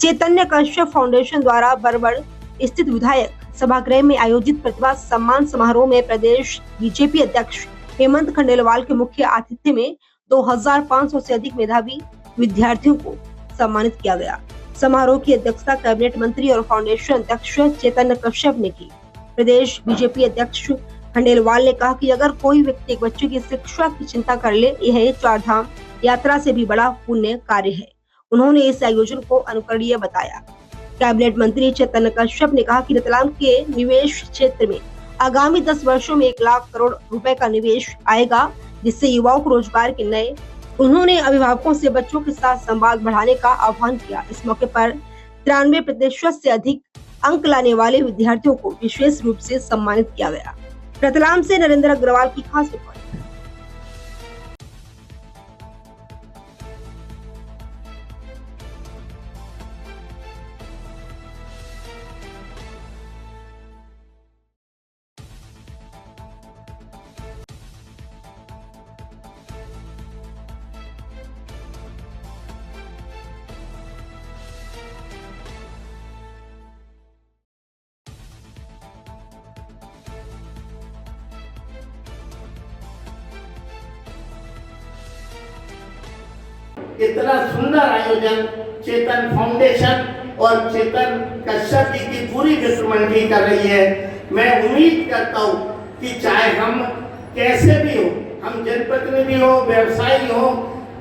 चैतन्य Kashyap foundation द्वारा बरबड़ स्थित विधायक सभागृह में आयोजित प्रतिभा सम्मान समारोह में प्रदेश बीजेपी अध्यक्ष हेमंत खंडेलवाल के मुख्य आतिथ्य में 2500 से अधिक मेधावी विद्यार्थियों को सम्मानित किया गया। समारोह की अध्यक्षता कैबिनेट मंत्री और फाउंडेशन अध्यक्ष चैतन्य कश्यप ने की। प्रदेश बीजेपी अध्यक्ष खंडेलवाल ने कहा कि अगर कोई व्यक्ति एक बच्चे की शिक्षा की चिंता कर ले, यह 4 धाम यात्रा से भी बड़ा पुण्य कार्य है। उन्होंने इस आयोजन को अनुकरणीय बताया। कैबिनेट मंत्री चैतन्य कश्यप ने कहा कि रतलाम के निवेश क्षेत्र में आगामी 10 वर्षों में 1 लाख करोड़ रुपए का निवेश आएगा, जिससे युवाओं को रोजगार के नए। उन्होंने अभिभावकों से बच्चों के साथ संवाद बढ़ाने का आह्वान किया। इस मौके पर 93% से अधिक अंक लाने वाले विद्यार्थियों को विशेष रूप से सम्मानित किया गया। रतलाम से नरेंद्र अग्रवाल की खास रिपोर्ट। इतना सुंदर आयोजन चेतन फाउंडेशन और चेतन कश्यप जी की पूरी मित्र मंडली कर रही है। मैं उम्मीद करता हूँ कि चाहे हम कैसे भी हो, हम जनप्रतिनिधि हो, व्यवसायी हो,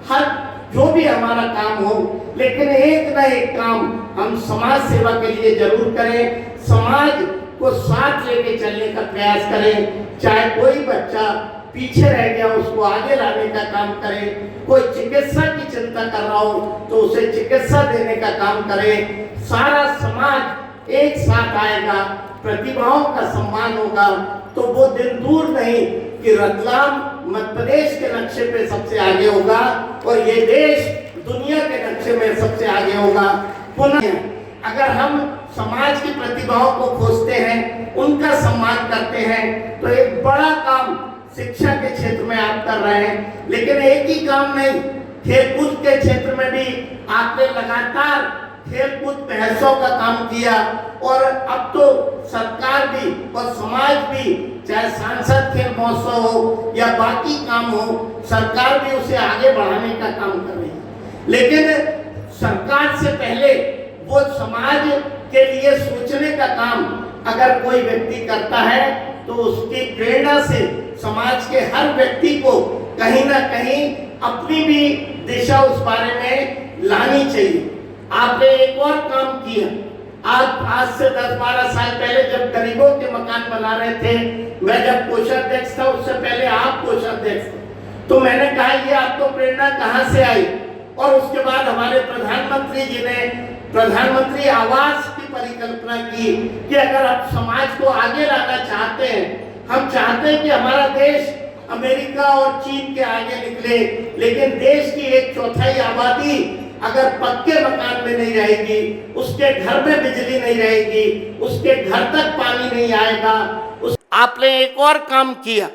हर जो भी हमारा काम हो, लेकिन एक ना एक काम हम समाज सेवा के लिए जरूर करें। समाज को साथ लेके चलने का प्रयास करें। चाहे कोई बच्चा पीछे रह गया, उसको आगे लाने का काम करें। कोई चिकित्सा की चिंता कर रहा हो तो उसे चिकित्सा देने का काम करें। सारा समाज एक साथ आएगा, प्रतिभाओं का सम्मान होगा, तो वो दिन दूर नहीं कि रतलाम मध्य प्रदेश के नक्शे पे सबसे आगे होगा और ये देश दुनिया के नक्शे में सबसे आगे होगा। पुनः अगर हम समाज की प्रतिभाओं को खोजते हैं, उनका सम्मान करते हैं, तो एक बड़ा काम शिक्षा के क्षेत्र में आप कर रहे हैं। लेकिन एक ही काम नहीं, खेलकूद के क्षेत्र में भी आपने लगातार खेलकूद महोत्सव का काम किया और अब तो सरकार भी और समाज भी, चाहे सांसद खेल महोत्सव हो या बाकी काम हो, सरकार भी उसे आगे बढ़ाने का काम कर रही है। लेकिन सरकार से पहले वो समाज के लिए सोचने का काम अगर कोई व्यक्ति करता है तो उसकी प्रेरणा से समाज के हर व्यक्ति को कहीं ना कहीं अपनी भी दिशा उस बारे में लानी चाहिए। आपने एक और काम किया। आज से 10-12 साल पहले जब गरीबों के मकान बना रहे थे, मैं जब कोषाध्यक्ष था, उससे पहले आप कोषाध्यक्ष थे, तो मैंने कहा ये आपको प्रेरणा कहाँ से आई? और उसके बाद हमारे प्रधानमंत्री जी ने प्रधानमंत्री आवास की परिकल्पना की कि अगर आप समाज को आगे लाना चाहते हैं, हम चाहते हैं कि हमारा देश अमेरिका और चीन के आगे निकले, लेकिन देश की 1/4 आबादी अगर पक्के मकान में नहीं रहेगी, उसके घर में बिजली नहीं रहेगी, उसके घर तक पानी नहीं आएगा। आपने एक और काम किया।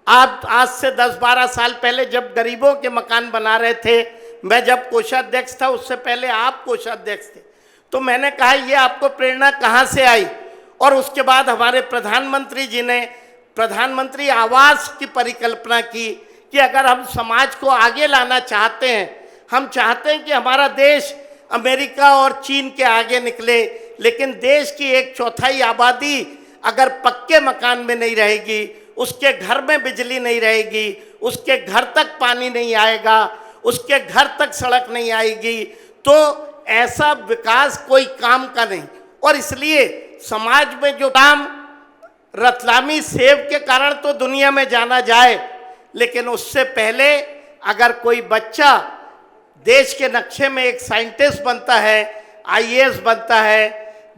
आप आज से 10-12 साल पहले जब गरीबों के मकान बना रहे थे, मैं जब कोषाध्यक्ष था, उससे पहले आप कोषाध्यक्ष थे, तो मैंने कहा ये आपको प्रेरणा कहाँ से आई? और उसके बाद हमारे प्रधानमंत्री जी ने प्रधानमंत्री आवास की परिकल्पना की कि अगर हम समाज को आगे लाना चाहते हैं, हम चाहते हैं कि हमारा देश अमेरिका और चीन के आगे निकले, लेकिन देश की 1/4 आबादी अगर पक्के मकान में नहीं रहेगी, उसके घर में बिजली नहीं रहेगी, उसके घर तक पानी नहीं आएगा, उसके घर तक सड़क नहीं आएगी, तो ऐसा विकास कोई काम का नहीं। और इसलिए समाज में जो काम रतलामी सेब के कारण तो दुनिया में जाना जाए, लेकिन उससे पहले अगर कोई बच्चा देश के नक्शे में एक साइंटिस्ट बनता है, IAS बनता है,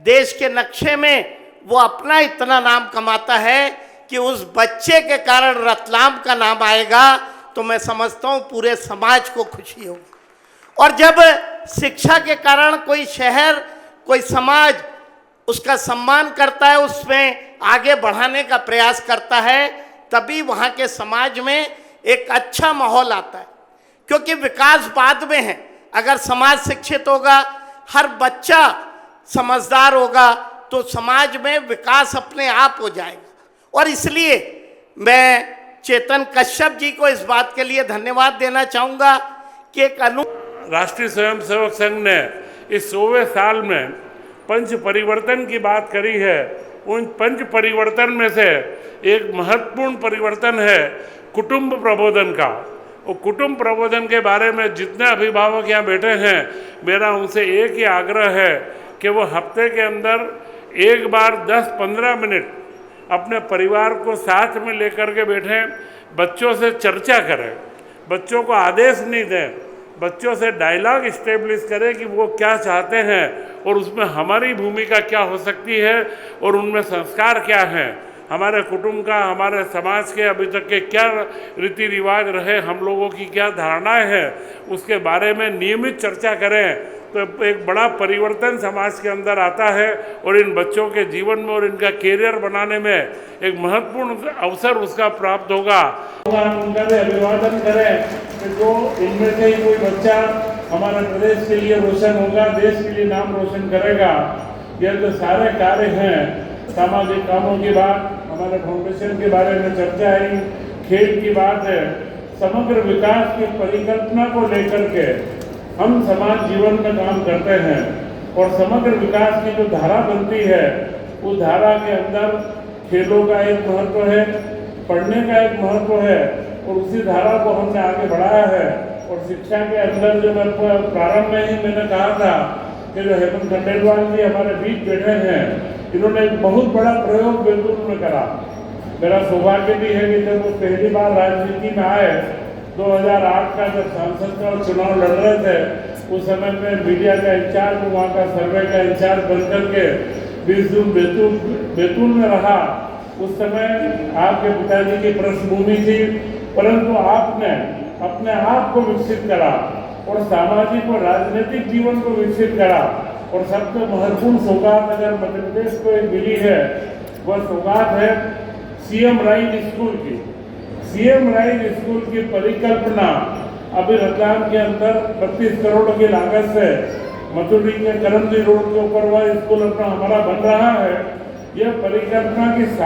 देश के नक्शे में वो अपना इतना नाम कमाता है कि उस बच्चे के कारण रतलाम का नाम आएगा, तो मैं समझता हूँ पूरे समाज को खुशी होगी। और जब शिक्षा के कारण कोई शहर, कोई समाज उसका सम्मान करता है, उसमें आगे बढ़ाने का प्रयास करता है, तभी वहाँ के समाज में एक अच्छा माहौल आता है। क्योंकि विकास बाद में है। अगर समाज शिक्षित होगा, हर बच्चा समझदार होगा तो समाज में विकास अपने आप हो जाएगा। और इसलिए मैं चेतन कश्यप जी को इस बात के लिए धन्यवाद देना चाहूँगा कि एक राष्ट्रीय स्वयंसेवक संघ ने इस 100वें साल में पंच परिवर्तन की बात करी है। उन पंच परिवर्तन में से एक महत्वपूर्ण परिवर्तन है कुटुंब प्रबोधन का। और कुटुंब प्रबोधन के बारे में जितने अभिभावक यहाँ बैठे हैं, मेरा उनसे एक ही आग्रह है कि वो हफ्ते के अंदर एक बार 10-15 मिनट अपने परिवार को साथ में लेकर के बैठें, बच्चों से चर्चा करें, बच्चों को आदेश नहीं दें, बच्चों से डायलॉग इस्टेब्लिश करें कि वो क्या चाहते हैं और उसमें हमारी भूमिका क्या हो सकती है और उनमें संस्कार क्या हैं, हमारे कुटुंब का, हमारे समाज के अभी तक के क्या रीति रिवाज रहे, हम लोगों की क्या धारणाएं हैं, उसके बारे में नियमित चर्चा करें तो एक बड़ा परिवर्तन समाज के अंदर आता है और इन बच्चों के जीवन में और इनका कैरियर बनाने में एक महत्वपूर्ण अवसर उसका प्राप्त होगा। हम उनका भी अभिवादन करें कि जो इनमें से ही कोई बच्चा हमारे प्रदेश के लिए रोशन होगा, देश के लिए नाम रोशन करेगा। यह जो सारे कार्य हैं, सामाजिक कामों की बात, हमारे फाउंडेशन के बारे में चर्चा आई, खेल की बात है, समग्र विकास की परिकल्पना को लेकर के हम समाज जीवन में काम करते हैं और समग्र विकास की जो धारा बनती है उस धारा के अंदर खेलों का एक महत्व है, पढ़ने का एक महत्व है और उसी धारा को हमने आगे बढ़ाया है। और शिक्षा के अंदर जो मैं प्रारंभ में ही मैंने कहा था कि जो हेमंत खंडेलवाल जी हमारे बीच बैठे हैं, इन्होंने एक बहुत बड़ा प्रयोग बैतूल में करा। मेरा सौभाग्य भी है कि जब वो पहली बार राजनीति में आए 2008 का जब सांसद का चुनाव लड़ रहे थे, उस समय में मीडिया का इंचार्ज, वहाँ का सर्वे का इंचार्ज बनकर के 20 दिन बैतूल में रहा। उस समय आपके पिताजी की पृष्ठभूमि थी, परंतु आपने अपने आप को विकसित करा और सामाजिक और राजनीतिक जीवन को विकसित करा। और सबसे महत्वपूर्ण सौगात अगर मध्य प्रदेश को एक मिली है, वह सौगात है सीएम राइज स्कूल की। सीएम राइज स्कूल की परिकल्पना अभी रतलाम के अंदर 32 करोड़ की लागत से मथुरी के करमजी रोड के ऊपर वह स्कूल अपना हमारा बन रहा है। यह परिकल्पना की